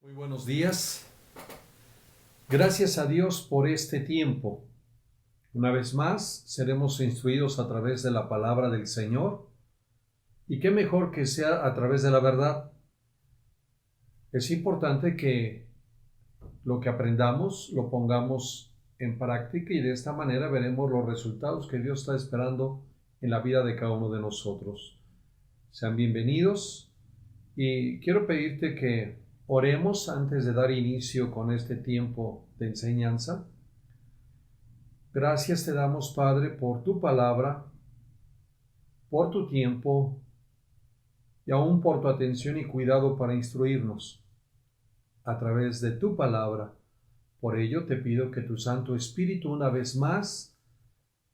Muy buenos días. Gracias a Dios por este tiempo. Una vez más, seremos instruidos a través de la palabra del Señor. Y qué mejor que sea a través de la verdad. Es importante que lo que aprendamos lo pongamos en práctica y de esta manera veremos los resultados que Dios está esperando en la vida de cada uno de nosotros. Sean bienvenidos y quiero pedirte que oremos antes de dar inicio con este tiempo de enseñanza. Gracias te damos, Padre, por tu palabra, por tu tiempo y aún por tu atención y cuidado para instruirnos a través de tu palabra. Por ello te pido que tu Santo Espíritu una vez más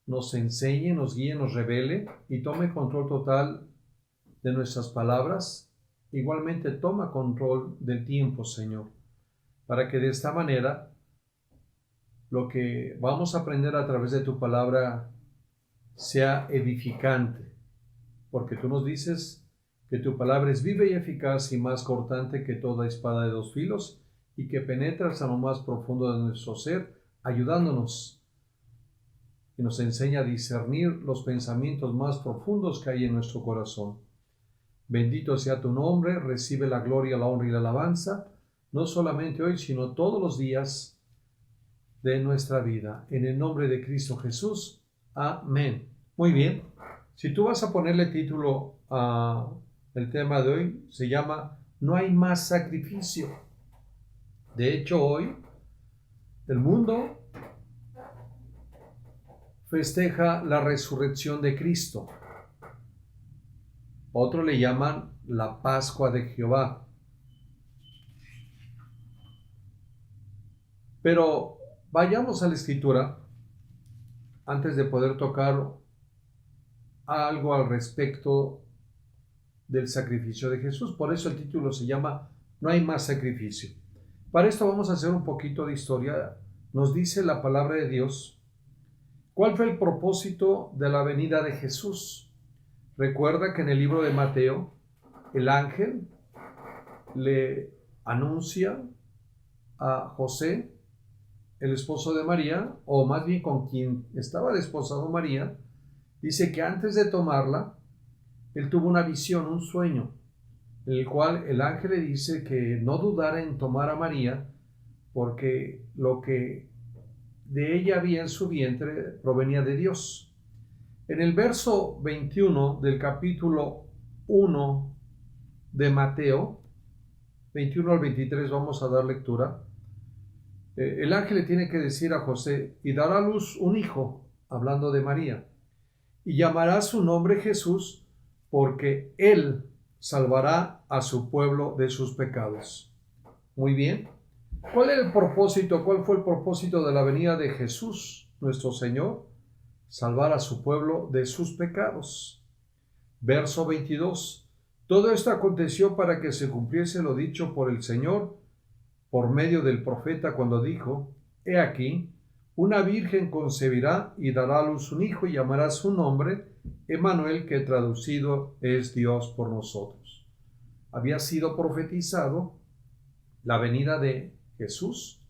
nos enseñe, nos guíe, nos revele y tome control total de nuestras palabras. Igualmente toma control del tiempo, Señor, para que de esta manera lo que vamos a aprender a través de tu palabra sea edificante, porque tú nos dices que tu palabra es viva y eficaz y más cortante que toda espada de dos filos y que penetra hasta lo más profundo de nuestro ser, ayudándonos y nos enseña a discernir los pensamientos más profundos que hay en nuestro corazón. Bendito sea tu nombre, recibe la gloria, la honra y la alabanza, no solamente hoy, sino todos los días de nuestra vida. En el nombre de Cristo Jesús. Amén. Muy bien. Si tú vas a ponerle título al tema de hoy, se llama No hay más sacrificio. De hecho, hoy el mundo festeja la resurrección de Cristo. Otros le llaman la Pascua de Jehová. Pero vayamos a la Escritura antes de poder tocar algo al respecto del sacrificio de Jesús. Por eso el título se llama No hay más sacrificio. Para esto vamos a hacer un poquito de historia. Nos dice la palabra de Dios cuál fue el propósito de la venida de Jesús. Recuerda que en el libro de Mateo, el ángel le anuncia a José, el esposo de María, o más bien con quien estaba desposado María, dice que antes de tomarla, él tuvo una visión, un sueño, en el cual el ángel le dice que no dudara en tomar a María, porque lo que de ella había en su vientre provenía de Dios. En el verso 21 del capítulo 1 de Mateo, 21 al 23, vamos a dar lectura. El ángel le tiene que decir a José, y dará a luz un hijo, hablando de María, y llamará su nombre Jesús, porque él salvará a su pueblo de sus pecados. Muy bien. ¿Cuál era el propósito? ¿Cuál fue el propósito de la venida de Jesús, nuestro Señor? Salvar a su pueblo de sus pecados. Verso 22. Todo esto aconteció para que se cumpliese lo dicho por el Señor por medio del profeta cuando dijo: He aquí, una virgen concebirá y dará a luz un hijo y llamará su nombre Emmanuel, que traducido es Dios por nosotros. Había sido profetizado la venida de Jesús,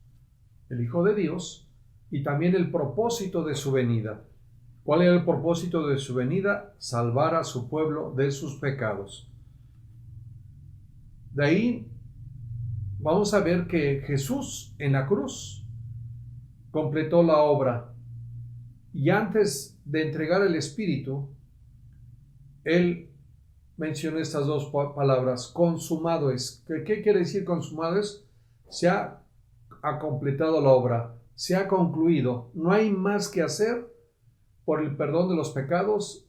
el Hijo de Dios, y también el propósito de su venida. ¿Cuál era el propósito de su venida? Salvar a su pueblo de sus pecados. De ahí vamos a ver que Jesús en la cruz completó la obra y antes de entregar el Espíritu, Él mencionó estas dos palabras: consumado es. ¿Qué quiere decir consumado es? Se ha completado la obra, se ha concluido, no hay más que hacer por el perdón de los pecados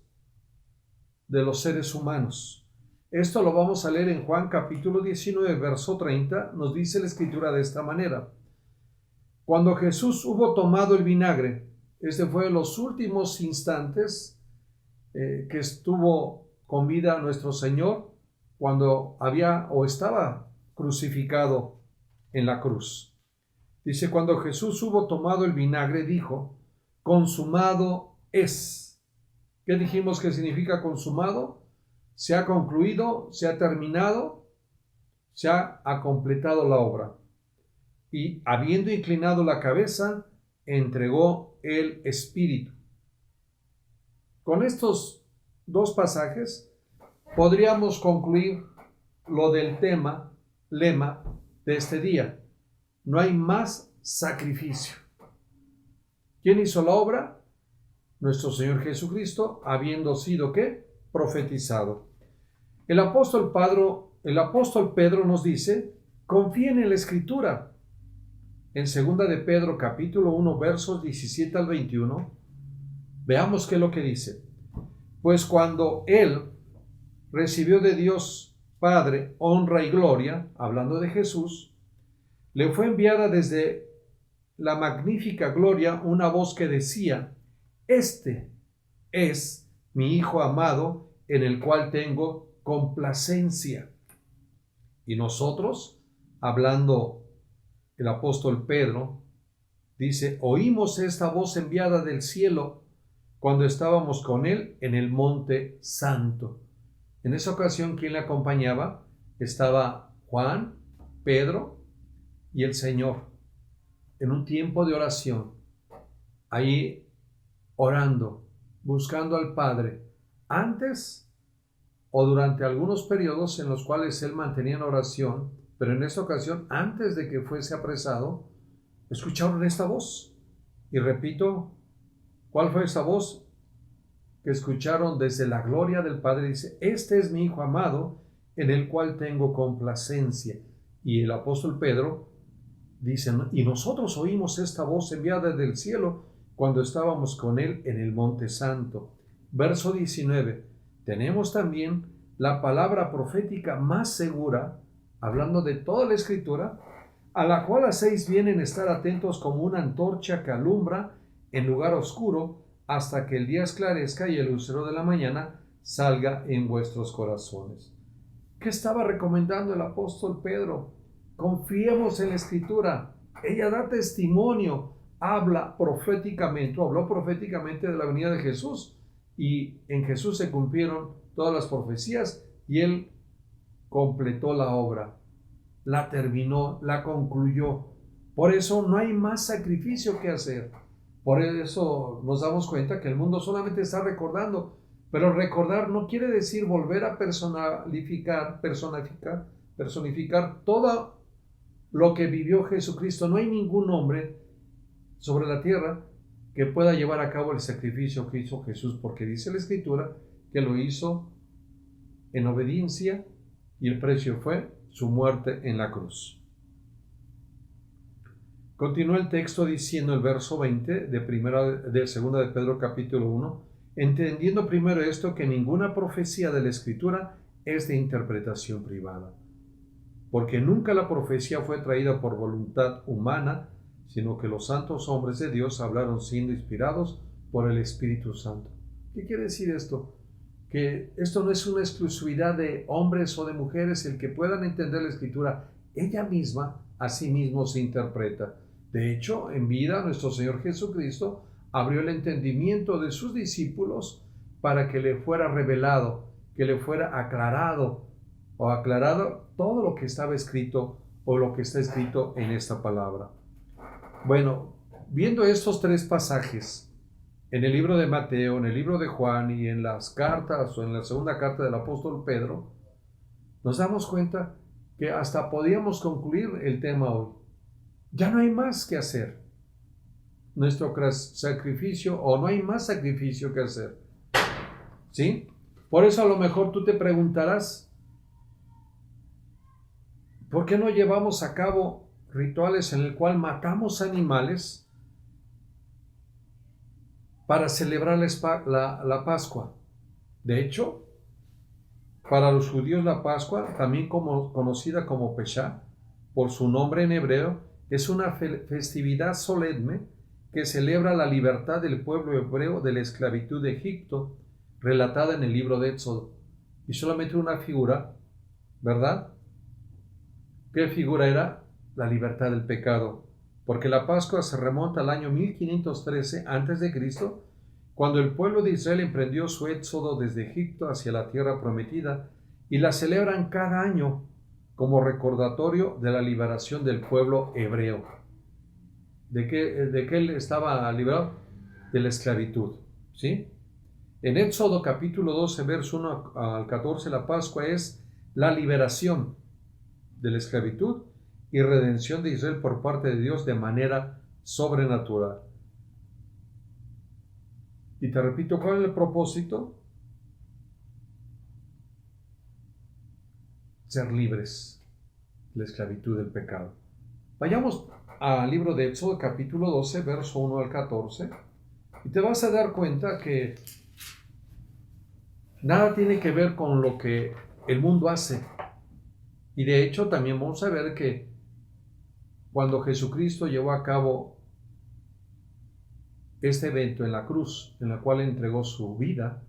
de los seres humanos. Esto lo vamos a leer en Juan capítulo 19, verso 30, nos dice la Escritura de esta manera: Cuando Jesús hubo tomado el vinagre, este fue los últimos instantes que estuvo con vida nuestro Señor cuando había o estaba crucificado en la cruz. Dice, cuando Jesús hubo tomado el vinagre, dijo: consumado es. ¿Qué dijimos que significa consumado? Se ha concluido, se ha terminado. se ha completado la obra. Y habiendo inclinado la cabeza, entregó el Espíritu. Con estos dos pasajes podríamos concluir lo del lema de este día. No hay más sacrificio. ¿Quién hizo la obra? Nuestro Señor Jesucristo, habiendo sido, ¿qué? Profetizado. El apóstol Pedro nos dice, confíen en la Escritura. En 2 de Pedro, capítulo 1, versos 17 al 21, veamos qué es lo que dice. Pues cuando Él recibió de Dios Padre honra y gloria, hablando de Jesús, le fue enviada desde la magnífica gloria una voz que decía, este es mi Hijo amado, en el cual tengo complacencia. Y nosotros, hablando el apóstol Pedro, dice, oímos esta voz enviada del cielo cuando estábamos con él en el monte santo. En esa ocasión, ¿quién le acompañaba? Estaba Juan, Pedro y el Señor en un tiempo de oración, ahí orando, buscando al Padre, antes o durante algunos periodos en los cuales él mantenía en oración, pero en esta ocasión, antes de que fuese apresado, escucharon esta voz. Y repito, ¿cuál fue esa voz? Que escucharon desde la gloria del Padre. Dice, este es mi Hijo amado, en el cual tengo complacencia. Y el apóstol Pedro dice, y nosotros oímos esta voz enviada del cielo cuando estábamos con él en el monte santo. Verso 19, tenemos también la palabra profética más segura, hablando de toda la Escritura, a la cual hacéis bien en estar atentos como una antorcha que alumbra en lugar oscuro hasta que el día esclarezca y el lucero de la mañana salga en vuestros corazones. ¿Qué estaba recomendando el apóstol Pedro? Confiemos en la Escritura. Ella da testimonio, habló proféticamente de la venida de Jesús, y en Jesús se cumplieron todas las profecías y él completó la obra, la terminó, la concluyó. Por eso no hay más sacrificio que hacer. Por eso nos damos cuenta que el mundo solamente está recordando, pero recordar no quiere decir volver a personificar todo lo que vivió Jesucristo. No hay ningún hombre sobre la tierra que pueda llevar a cabo el sacrificio que hizo Jesús, porque dice la Escritura que lo hizo en obediencia y el precio fue su muerte en la cruz. Continúa el texto diciendo el verso 20 de 2 de Pedro capítulo 1, entendiendo primero esto, que ninguna profecía de la Escritura es de interpretación privada, porque nunca la profecía fue traída por voluntad humana, sino que los santos hombres de Dios hablaron siendo inspirados por el Espíritu Santo. ¿Qué quiere decir esto? Que esto no es una exclusividad de hombres o de mujeres el que puedan entender la Escritura. Ella misma, a sí mismo, se interpreta. De hecho, en vida, nuestro Señor Jesucristo abrió el entendimiento de sus discípulos para que le fuera revelado, que le fuera aclarado todo lo que estaba escrito o lo que está escrito en esta palabra. Bueno, viendo estos tres pasajes, en el libro de Mateo, en el libro de Juan y en las cartas o en la segunda carta del apóstol Pedro, nos damos cuenta que hasta podíamos concluir el tema hoy. Ya no hay más que hacer. Nuestro sacrificio, o no hay más sacrificio que hacer. ¿Sí? Por eso a lo mejor tú te preguntarás, ¿por qué no llevamos a cabo rituales en el cual matamos animales para celebrar la Pascua? De hecho, para los judíos la Pascua, también conocida como Pesha, por su nombre en hebreo, es una festividad solemne que celebra la libertad del pueblo hebreo de la esclavitud de Egipto, relatada en el libro de Éxodo. Y solamente una figura, ¿verdad? ¿Qué figura era? La libertad del pecado. Porque la Pascua se remonta al año 1513 a.C., cuando el pueblo de Israel emprendió su éxodo desde Egipto hacia la tierra prometida, y la celebran cada año como recordatorio de la liberación del pueblo hebreo. ¿De qué él estaba liberado? De la esclavitud, ¿sí? En Éxodo capítulo 12, verso 1 al 14, la Pascua es la liberación de la esclavitud y redención de Israel por parte de Dios de manera sobrenatural. Y te repito, ¿cuál es el propósito? Ser libres de la esclavitud del pecado. Vayamos al libro de Éxodo capítulo 12, verso 1 al 14, y te vas a dar cuenta que nada tiene que ver con lo que el mundo hace. Y de hecho también vamos a ver que cuando Jesucristo llevó a cabo este evento en la cruz, en la cual entregó su vida,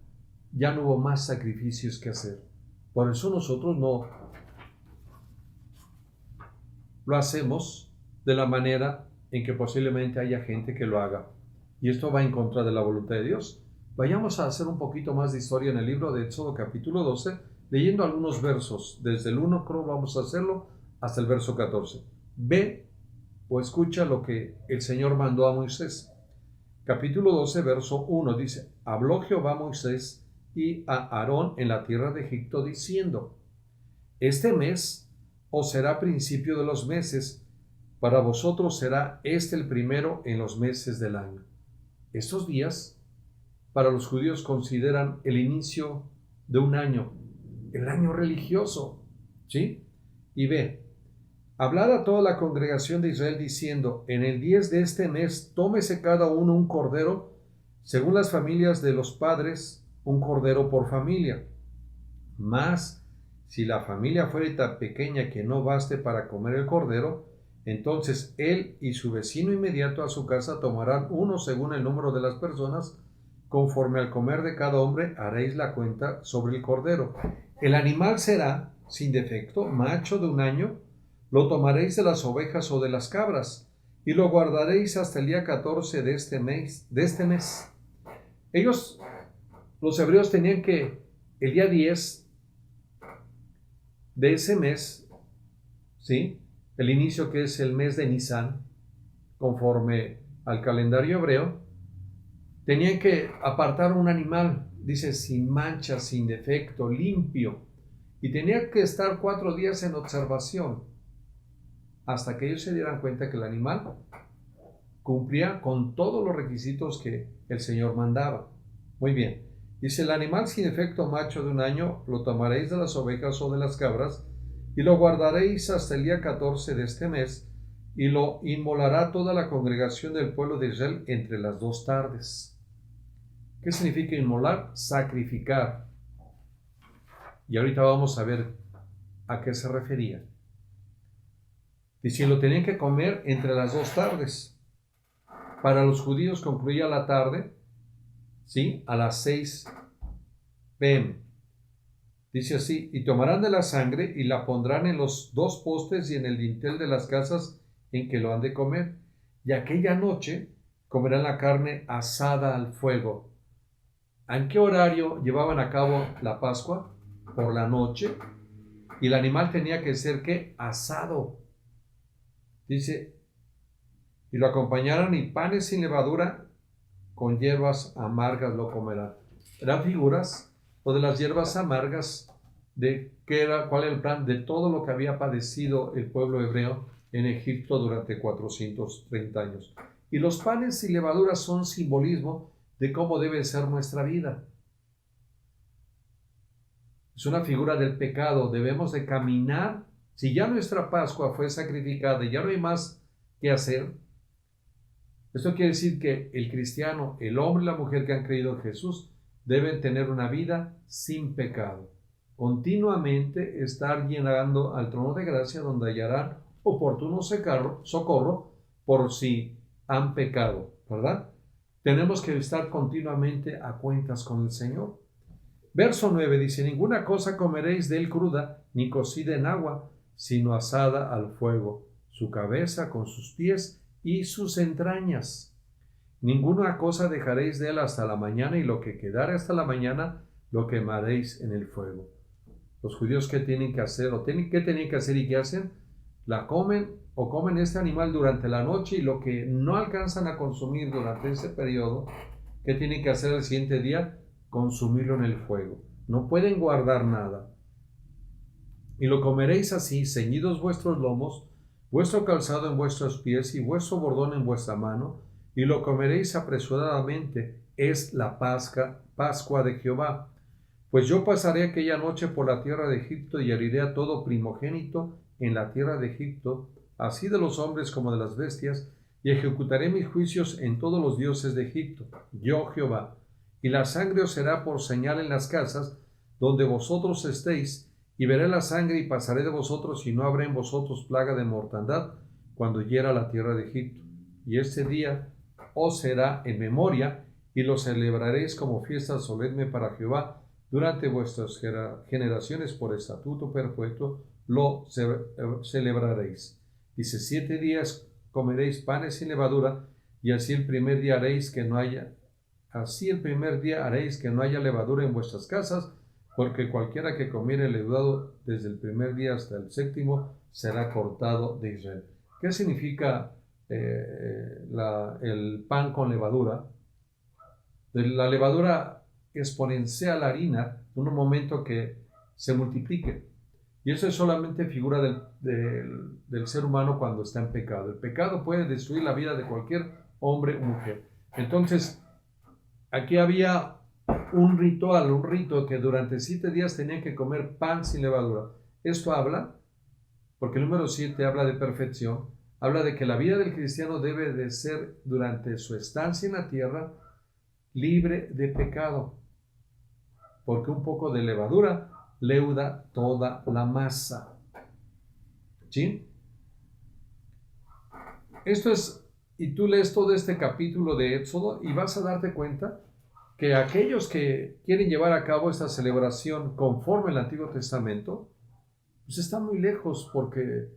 ya no hubo más sacrificios que hacer. Por eso nosotros no lo hacemos de la manera en que posiblemente haya gente que lo haga. Y esto va en contra de la voluntad de Dios. Vayamos a hacer un poquito más de historia en el libro de Éxodo capítulo 12, leyendo algunos versos. Desde el 1 creo vamos a hacerlo hasta el verso 14. Ve o escucha lo que el Señor mandó a Moisés. Capítulo 12, verso 1 dice: Habló Jehová a Moisés y a Aarón en la tierra de Egipto, diciendo: Este mes os será principio de los meses, para vosotros será este el primero en los meses del año. Estos días para los judíos consideran el inicio de un año, el año religioso, ¿sí? Y ve, hablad a toda la congregación de Israel diciendo: en el 10 de este mes tómese cada uno un cordero, según las familias de los padres, un cordero por familia. Mas, si la familia fuera tan pequeña que no baste para comer el cordero, entonces él y su vecino inmediato a su casa tomarán uno según el número de las personas. Conforme al comer de cada hombre haréis la cuenta sobre el cordero. El animal será sin defecto, macho de un año. Lo tomaréis de las ovejas o de las cabras, y lo guardaréis hasta el día 14 de este mes. Ellos, los hebreos, tenían que el día 10 de ese mes, ¿sí?, el inicio, que es el mes de Nisan, conforme al calendario hebreo, tenían que apartar un animal, dice, sin mancha, sin defecto, limpio, y tenía que estar 4 días en observación, hasta que ellos se dieran cuenta que el animal cumplía con todos los requisitos que el Señor mandaba. Muy bien, dice: el animal sin defecto macho de un año lo tomaréis de las ovejas o de las cabras, y lo guardaréis hasta el día 14 de este mes, y lo inmolará toda la congregación del pueblo de Israel entre las 2 tardes. ¿Qué significa inmolar? Sacrificar. Y ahorita vamos a ver a qué se refería. Dice: lo tenían que comer entre las 2 tardes. Para los judíos concluía la tarde, ¿sí?, a las 6 p.m. Dice así: y tomarán de la sangre y la pondrán en los 2 postes y en el dintel de las casas en que lo han de comer. Y aquella noche comerán la carne asada al fuego. ¿En qué horario llevaban a cabo la Pascua? Por la noche. Y el animal tenía que ser, ¿qué? Asado. Dice: y lo acompañarán, y panes sin levadura, con hierbas amargas lo comerán. Eran figuras, o de las hierbas amargas, de cuál era el plan de todo lo que había padecido el pueblo hebreo en Egipto durante 430 años. Y los panes sin levadura son simbolismo de cómo debe ser nuestra vida. Es una figura del pecado. Debemos de caminar. Si ya nuestra Pascua fue sacrificada y ya no hay más que hacer, esto quiere decir que el cristiano, el hombre y la mujer que han creído en Jesús, deben tener una vida sin pecado. Continuamente estar llegando al trono de gracia, donde hallarán oportuno socorro por si han pecado, ¿verdad? Tenemos que estar continuamente a cuentas con el Señor. Verso 9 dice: ninguna cosa comeréis de él cruda, ni cocida en agua, sino asada al fuego, su cabeza con sus pies y sus entrañas. Ninguna cosa dejaréis de él hasta la mañana, y lo que quedare hasta la mañana lo quemaréis en el fuego. Los judíos, ¿qué tienen que hacer? ¿Qué tenían que hacer y qué hacen? La comen o comen este animal durante la noche, y lo que no alcanzan a consumir durante ese periodo, ¿qué tienen que hacer el siguiente día? Consumirlo en el fuego. No pueden guardar nada. Y lo comeréis así, ceñidos vuestros lomos, vuestro calzado en vuestros pies y vuestro bordón en vuestra mano, y lo comeréis apresuradamente. Es la Pascua de Jehová. Pues yo pasaré aquella noche por la tierra de Egipto y heriré a todo primogénito en la tierra de Egipto, así de los hombres como de las bestias, y ejecutaré mis juicios en todos los dioses de Egipto, yo Jehová. Y la sangre os será por señal en las casas donde vosotros estéis, y veré la sangre y pasaré de vosotros, y no habrá en vosotros plaga de mortandad cuando hiera la tierra de Egipto. Y este día os será en memoria, y lo celebraréis como fiesta solemne para Jehová. Durante vuestras generaciones, por estatuto perpetuo, lo celebraréis. Dice, 7 días comeréis panes sin levadura, y así el primer día haréis que no haya levadura en vuestras casas, porque cualquiera que comiere leudado desde el primer día hasta el 7º será cortado de Israel. ¿Qué significa el pan con levadura? La levadura exponencia la harina en un momento que se multiplique. Y eso es solamente figura del ser humano cuando está en pecado. El pecado puede destruir la vida de cualquier hombre o mujer. Entonces, aquí había un rito que durante 7 días tenían que comer pan sin levadura. Esto habla, porque el número 7 habla de perfección, habla de que la vida del cristiano debe de ser, durante su estancia en la tierra, libre de pecado, porque un poco de levadura leuda toda la masa. ¿Sí? Esto es, y tú lees todo este capítulo de Éxodo y vas a darte cuenta que aquellos que quieren llevar a cabo esta celebración conforme al Antiguo Testamento, pues están muy lejos, porque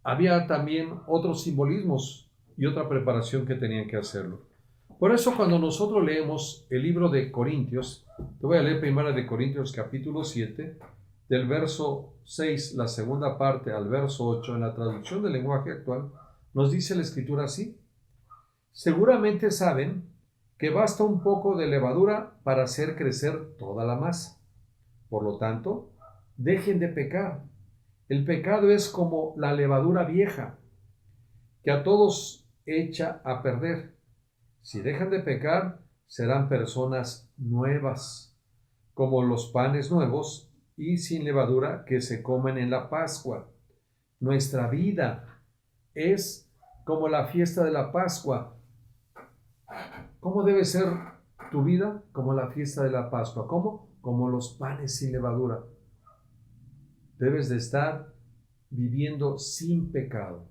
había también otros simbolismos y otra preparación que tenían que hacerlo. Por eso, cuando nosotros leemos el libro de Corintios, te voy a leer primero de Corintios capítulo 7, del verso 6, la segunda parte, al verso 8, en la traducción del lenguaje actual, nos dice la Escritura así: seguramente saben que basta un poco de levadura para hacer crecer toda la masa. Por lo tanto, dejen de pecar. El pecado es como la levadura vieja, que a todos echa a perder. Si dejan de pecar, serán personas nuevas, como los panes nuevos y sin levadura que se comen en la Pascua. Nuestra vida es como la fiesta de la Pascua. ¿Cómo debe ser tu vida? Como la fiesta de la Pascua. ¿Cómo? Como los panes sin levadura. Debes de estar viviendo sin pecado,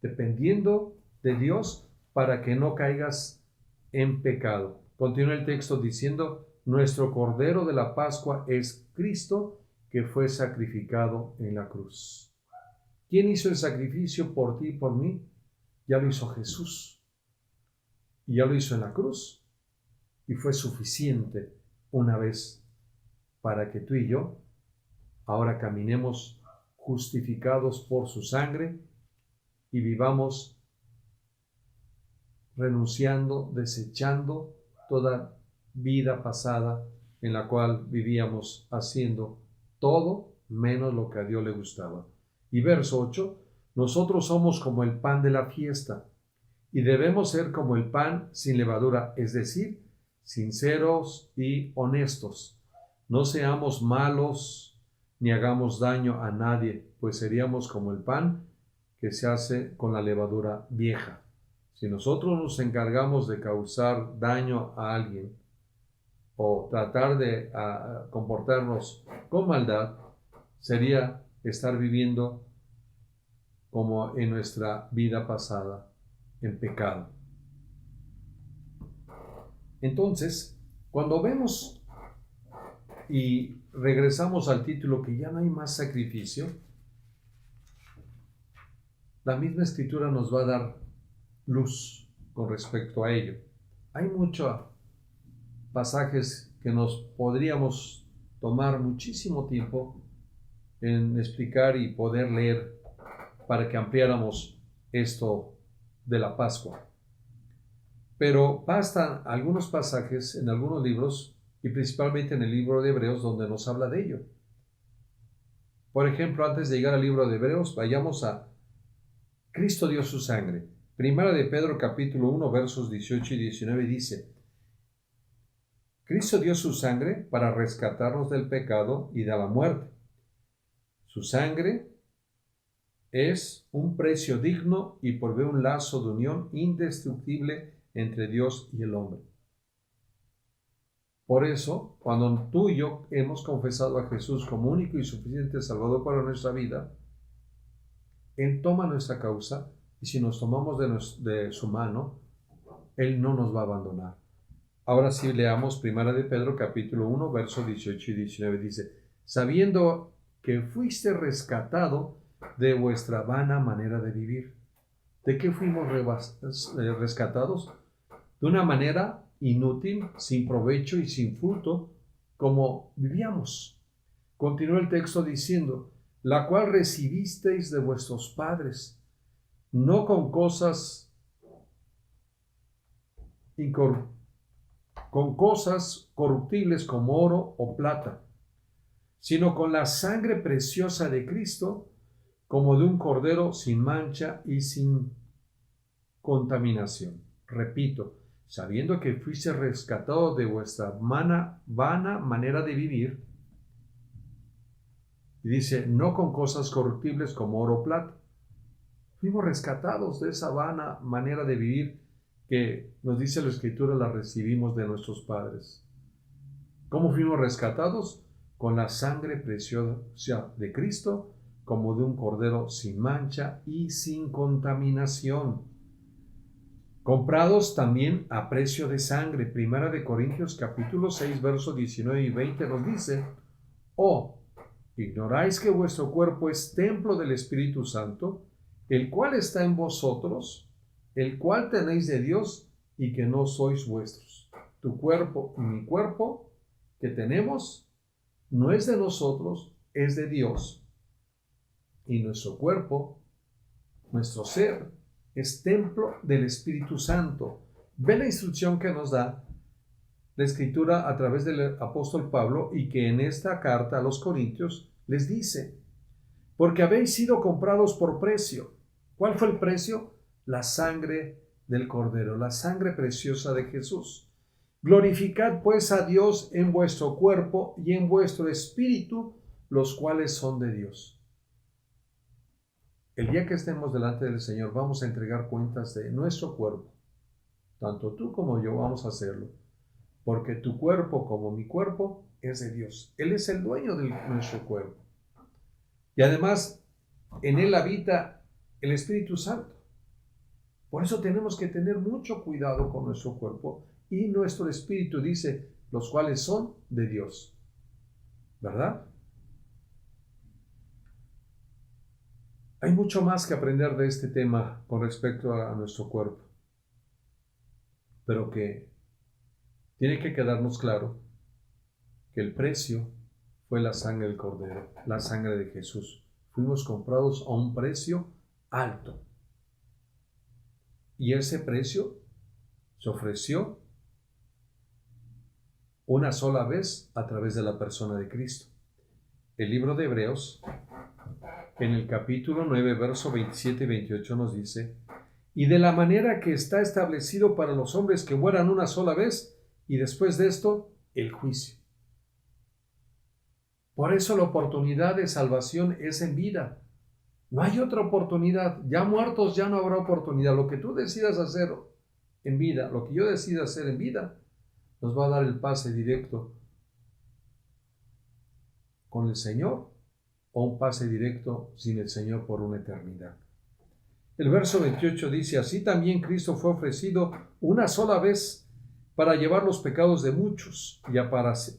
dependiendo de Dios para que no caigas en pecado. Continúa el texto diciendo: nuestro Cordero de la Pascua es Cristo, que fue sacrificado en la cruz. ¿Quién hizo el sacrificio por ti y por mí? Ya lo hizo Jesús. Y ya lo hizo en la cruz. Y fue suficiente una vez para que tú y yo ahora caminemos justificados por su sangre y vivamos renunciando, desechando toda vida pasada en la cual vivíamos haciendo todo menos lo que a Dios le gustaba. Y verso 8, nosotros somos como el pan de la fiesta y debemos ser como el pan sin levadura, es decir, sinceros y honestos. No seamos malos ni hagamos daño a nadie, pues seríamos como el pan que se hace con la levadura vieja. Si nosotros nos encargamos de causar daño a alguien o tratar de comportarnos con maldad, sería estar viviendo como en nuestra vida pasada, en pecado. Entonces, cuando vemos y regresamos al título que ya no hay más sacrificio, la misma Escritura nos va a dar luz con respecto a ello. Hay muchos pasajes que nos podríamos tomar muchísimo tiempo en explicar y poder leer para que ampliáramos esto de la Pascua. Pero bastan algunos pasajes en algunos libros y principalmente en el libro de Hebreos donde nos habla de ello. Por ejemplo, antes de llegar al libro de Hebreos, vayamos a Cristo dio su sangre. Primera de Pedro capítulo 1 versos 18 y 19 dice: Cristo dio su sangre para rescatarnos del pecado y de la muerte. Su sangre es un precio digno y provee un lazo de unión indestructible entre Dios y el hombre. Por eso, cuando tú y yo hemos confesado a Jesús como único y suficiente Salvador para nuestra vida, Él toma nuestra causa y si nos tomamos de su mano, Él no nos va a abandonar. Ahora sí leamos Primera de Pedro capítulo 1, versos 18 y 19. Dice: sabiendo que fuiste rescatado de vuestra vana manera de vivir. ¿De qué fuimos rescatados? De una manera inútil, sin provecho y sin fruto, como vivíamos. Continúa el texto diciendo: la cual recibisteis de vuestros padres, no con cosas corruptibles como oro o plata, sino con la sangre preciosa de Cristo, como de un cordero sin mancha y sin contaminación. Repito, sabiendo que fuiste rescatado de vuestra vana manera de vivir, y dice, no con cosas corruptibles como oro o plata. Fuimos rescatados de esa vana manera de vivir que nos dice la Escritura, la recibimos de nuestros padres. ¿Cómo fuimos rescatados? Con la sangre preciosa de Cristo, como de un cordero sin mancha y sin contaminación. Comprados también a precio de sangre. Primera de Corintios capítulo 6, versos 19 y 20 nos dice: ¿ignoráis que vuestro cuerpo es templo del Espíritu Santo, el cual está en vosotros, el cual tenéis de Dios, y que no sois vuestros? Tu cuerpo y mi cuerpo que tenemos no es de nosotros, es de Dios. Y nuestro cuerpo, nuestro ser, es templo del Espíritu Santo. Ve la instrucción que nos da la Escritura a través del apóstol Pablo y que en esta carta a los Corintios les dice: porque habéis sido comprados por precio. ¿Cuál fue el precio? La sangre del Cordero, la sangre preciosa de Jesús. Glorificad pues a Dios en vuestro cuerpo y en vuestro espíritu, los cuales son de Dios. El día que estemos delante del Señor vamos a entregar cuentas de nuestro cuerpo. Tanto tú como yo vamos a hacerlo, porque tu cuerpo como mi cuerpo es de Dios. Él es el dueño de nuestro cuerpo. Y además, en Él habita el Espíritu Santo. Por eso tenemos que tener mucho cuidado con nuestro cuerpo y nuestro espíritu, dice, los cuales son de Dios. ¿Verdad? Hay mucho más que aprender de este tema con respecto a nuestro cuerpo, pero que tiene que quedarnos claro que el precio fue la sangre del Cordero, la sangre de Jesús. Fuimos comprados a un precio alto. Y ese precio se ofreció una sola vez a través de la persona de Cristo. El libro de Hebreos, en el capítulo 9, verso 27 y 28 nos dice: y de la manera que está establecido para los hombres que mueran una sola vez, y después de esto, el juicio. Por eso la oportunidad de salvación es en vida. No hay otra oportunidad. Ya muertos ya no habrá oportunidad. Lo que tú decidas hacer en vida, lo que yo decida hacer en vida, nos va a dar el pase directo con el Señor o un pase directo sin el Señor por una eternidad. El verso 28 dice: así también Cristo fue ofrecido una sola vez para llevar los pecados de muchos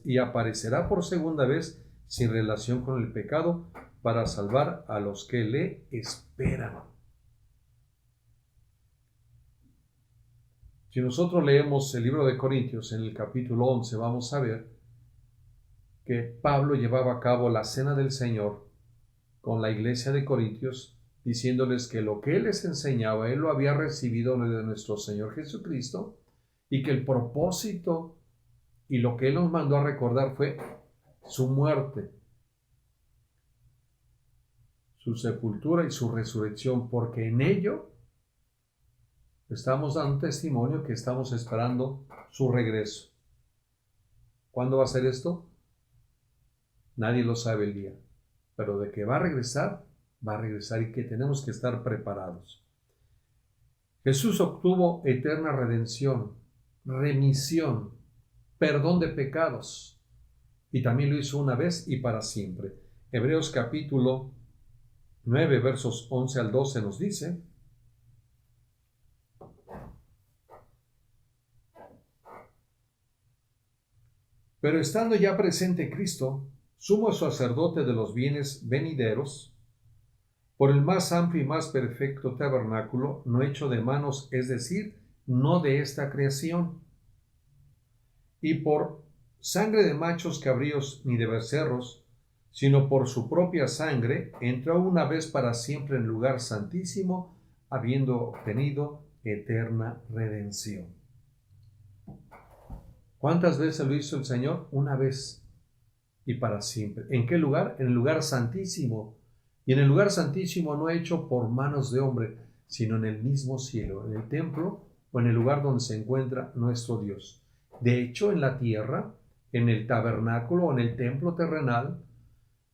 y aparecerá por segunda vez sin relación con el pecado para salvar a los que le esperan. Si nosotros leemos el libro de Corintios en el capítulo 11, vamos a ver que Pablo llevaba a cabo la cena del Señor con la iglesia de Corintios, diciéndoles que lo que él les enseñaba, él lo había recibido de nuestro Señor Jesucristo, y que el propósito y lo que él nos mandó a recordar fue su muerte, su sepultura y su resurrección, porque en ello estamos dando testimonio que estamos esperando su regreso. ¿Cuándo va a ser esto? Nadie lo sabe el día, pero de que va a regresar y que tenemos que estar preparados. Jesús obtuvo eterna redención, remisión, perdón de pecados, y también lo hizo una vez y para siempre. Hebreos capítulo 9, versos 11 al 12 nos dice: pero estando ya presente Cristo, sumo sacerdote de los bienes venideros, por el más amplio y más perfecto tabernáculo, no hecho de manos, es decir, no de esta creación, y por sangre de machos cabríos ni de becerros, sino por su propia sangre, entró una vez para siempre en el lugar santísimo, habiendo obtenido eterna redención. ¿Cuántas veces lo hizo el Señor? Una vez y para siempre. ¿En qué lugar? En el lugar santísimo. Y en el lugar santísimo no hecho por manos de hombre, sino en el mismo cielo, en el templo o en el lugar donde se encuentra nuestro Dios. De hecho, en la tierra, en el tabernáculo o en el templo terrenal,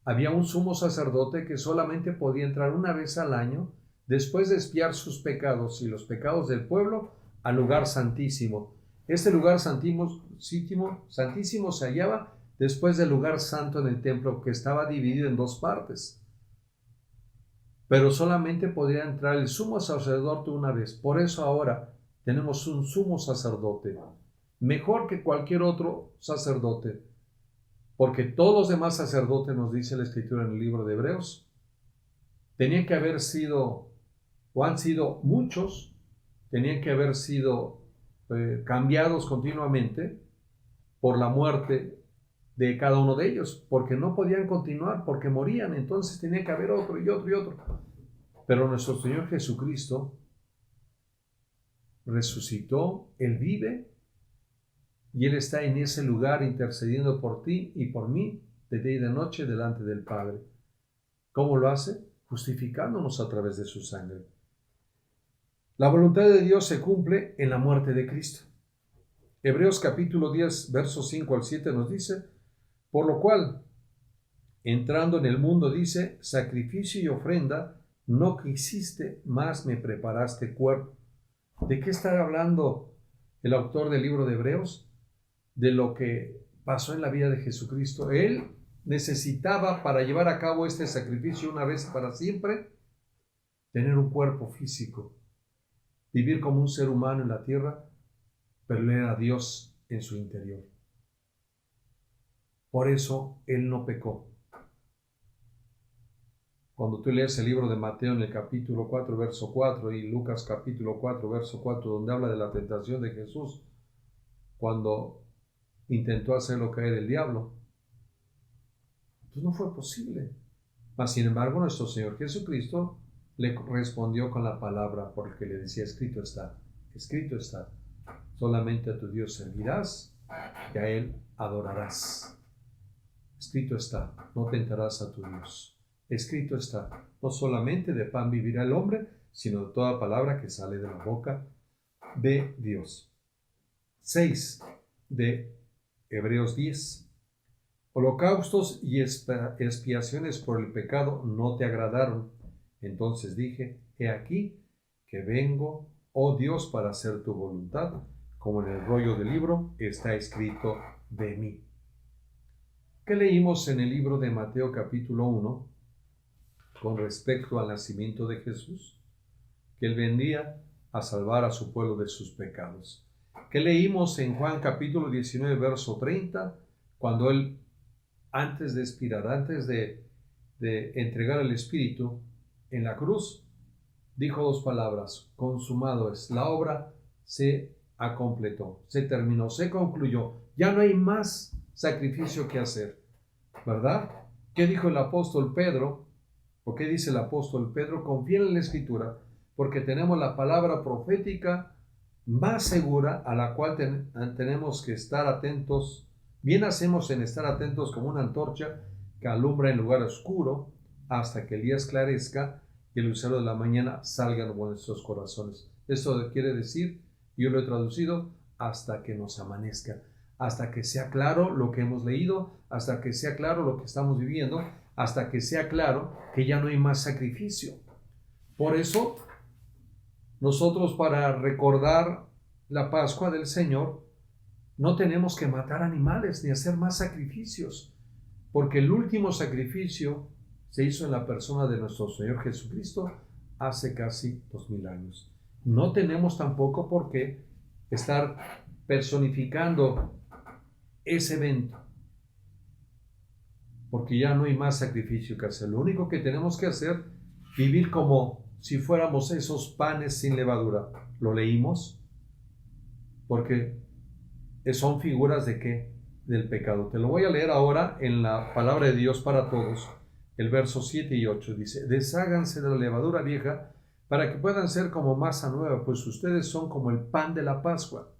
había un sumo sacerdote que solamente podía entrar una vez al año, después de expiar sus pecados y los pecados del pueblo, al lugar santísimo. Este lugar santísimo se hallaba después del lugar santo en el templo, que estaba dividido en dos partes. Pero solamente podía entrar el sumo sacerdote una vez. Por eso ahora tenemos un sumo sacerdote, mejor que cualquier otro sacerdote, porque todos los demás sacerdotes, nos dice la Escritura en el libro de Hebreos, tenían que haber sido, o han sido muchos, tenían que haber sido cambiados continuamente por la muerte de cada uno de ellos, porque no podían continuar, porque morían. Entonces tenía que haber otro y otro y otro. Pero nuestro Señor Jesucristo resucitó, Él vive, y Él está en ese lugar intercediendo por ti y por mí de día y de noche delante del Padre. ¿Cómo lo hace? Justificándonos a través de su sangre. La voluntad de Dios se cumple en la muerte de Cristo. Hebreos capítulo 10, versos 5 al 7 nos dice: por lo cual, entrando en el mundo, dice, sacrificio y ofrenda no quisiste, más me preparaste cuerpo. ¿De qué está hablando el autor del libro de Hebreos? De lo que pasó en la vida de Jesucristo. Él necesitaba, para llevar a cabo este sacrificio una vez para siempre, tener un cuerpo físico, vivir como un ser humano en la tierra, pero él era Dios en su interior. Por eso él no pecó. Cuando tú lees el libro de Mateo en el capítulo 4, verso 4, y Lucas capítulo 4, verso 4, donde habla de la tentación de Jesús, cuando intentó hacerlo caer el diablo, pues no fue posible. Mas, sin embargo, nuestro Señor Jesucristo le respondió con la palabra, porque le decía, escrito está, solamente a tu Dios servirás y a Él adorarás. Escrito está, no tentarás a tu Dios. Escrito está, no solamente de pan vivirá el hombre, sino de toda palabra que sale de la boca de Dios. 6 de Hebreos 10. Holocaustos y expiaciones por el pecado no te agradaron. Entonces dije, he aquí que vengo, oh Dios, para hacer tu voluntad, como en el rollo del libro está escrito de mí. ¿Qué leímos en el libro de Mateo capítulo 1 con respecto al nacimiento de Jesús? Que Él vendría a salvar a su pueblo de sus pecados. ¿Qué leímos en Juan capítulo 19, verso 30? Cuando Él, antes de expirar, antes de entregar el Espíritu en la cruz, dijo dos palabras: consumado es. La obra se completó, se terminó, se concluyó. Ya no hay más sacrificio que hacer. ¿verdad? ¿Qué dijo el apóstol Pedro? ¿O qué dice el apóstol Pedro? Confía en la Escritura, porque tenemos la palabra profética más segura a la cual tenemos que estar atentos. Bien hacemos en estar atentos como una antorcha que alumbra en lugar oscuro hasta que el día esclarezca y el lucero de la mañana salga en nuestros corazones. Esto quiere decir, yo lo he traducido, hasta que nos amanezca, hasta que sea claro lo que hemos leído, hasta que sea claro lo que estamos viviendo, hasta que sea claro que ya no hay más sacrificio. Por eso, nosotros para recordar la Pascua del Señor, no tenemos que matar animales ni hacer más sacrificios, porque el último sacrificio se hizo en la persona de nuestro Señor Jesucristo hace casi 2000 años. No tenemos tampoco por qué estar personificando ese evento, porque ya no hay más sacrificio que hacer. Lo único que tenemos que hacer, vivir como si fuéramos esos panes sin levadura. ¿Lo leímos? Porque son figuras ¿de qué? Del pecado. Te lo voy a leer ahora en la palabra de Dios para todos. El verso 7 y 8 dice: desháganse de la levadura vieja para que puedan ser como masa nueva, pues ustedes son como el pan de la Pascua.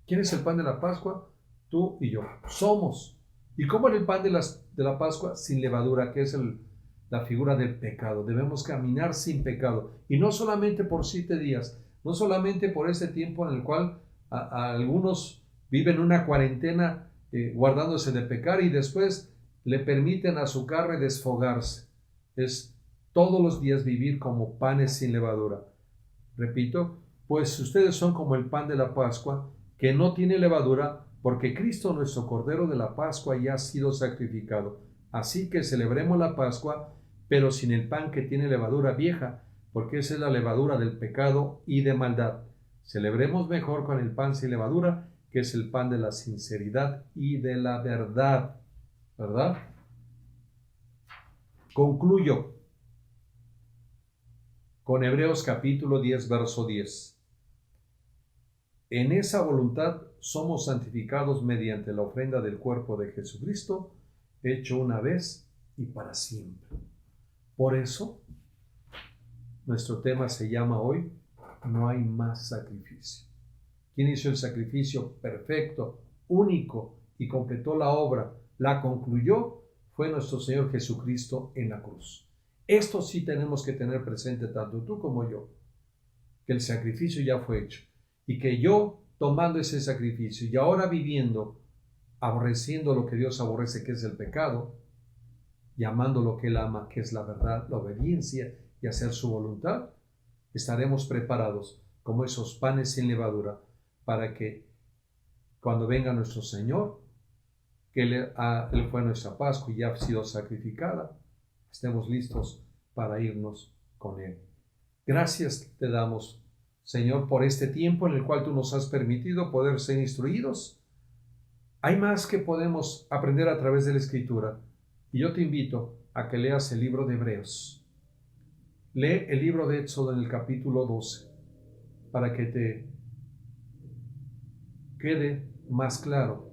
¿Quién es el pan de la Pascua? Tú y yo. Somos. ¿Y cómo era el pan de la Pascua? Sin levadura, que es la figura del pecado. Debemos caminar sin pecado. Y no solamente por 7 días, no solamente por ese tiempo en el cual a algunos viven una cuarentena guardándose de pecar y después le permiten a su carne desfogarse. Es todos los días vivir como panes sin levadura. Repito, pues ustedes son como el pan de la Pascua, que no tiene levadura, porque Cristo, nuestro Cordero de la Pascua, ya ha sido sacrificado. Así que celebremos la Pascua, pero sin el pan que tiene levadura vieja, porque esa es la levadura del pecado y de maldad. Celebremos mejor con el pan sin levadura, que es el pan de la sinceridad y de la verdad. ¿Verdad? Concluyo con Hebreos capítulo 10, verso 10. En esa voluntad somos santificados mediante la ofrenda del cuerpo de Jesucristo, hecho una vez y para siempre. Por eso, nuestro tema se llama hoy, no hay más sacrificio. ¿Quién hizo el sacrificio perfecto, único y completó la obra? La concluyó, fue nuestro Señor Jesucristo en la cruz. Esto sí tenemos que tener presente tanto tú como yo, que el sacrificio ya fue hecho y que yo, tomando ese sacrificio y ahora viviendo, aborreciendo lo que Dios aborrece, que es el pecado, y amando lo que Él ama, que es la verdad, la obediencia y hacer su voluntad, estaremos preparados como esos panes sin levadura para que cuando venga nuestro Señor, que Él fue nuestra Pascua y ya ha sido sacrificada, estemos listos para irnos con Él. Gracias te damos, Señor, por este tiempo en el cual tú nos has permitido poder ser instruidos. Hay más que podemos aprender a través de la Escritura. Y yo te invito a que leas el libro de Hebreos. Lee el libro de Éxodo en el capítulo 12 para que te quede más claro.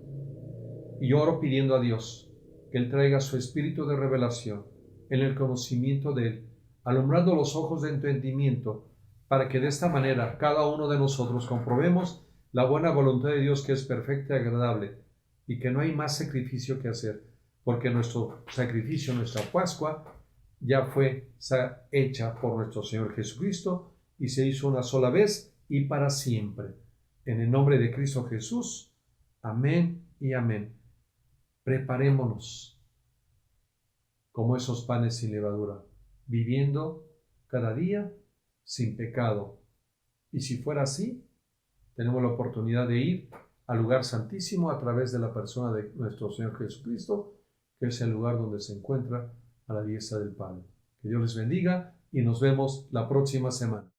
Y oro pidiendo a Dios que Él traiga su espíritu de revelación en el conocimiento de Él, alumbrando los ojos de entendimiento, para que de esta manera cada uno de nosotros comprobemos la buena voluntad de Dios, que es perfecta y agradable, y que no hay más sacrificio que hacer, porque nuestro sacrificio, nuestra Pascua, ya fue hecha por nuestro Señor Jesucristo y se hizo una sola vez y para siempre. En el nombre de Cristo Jesús, amén y amén. Preparémonos como esos panes sin levadura, viviendo cada día sin pecado. Y si fuera así, tenemos la oportunidad de ir al lugar santísimo a través de la persona de nuestro Señor Jesucristo, que es el lugar donde se encuentra a la diestra del Padre. Que Dios les bendiga y nos vemos la próxima semana.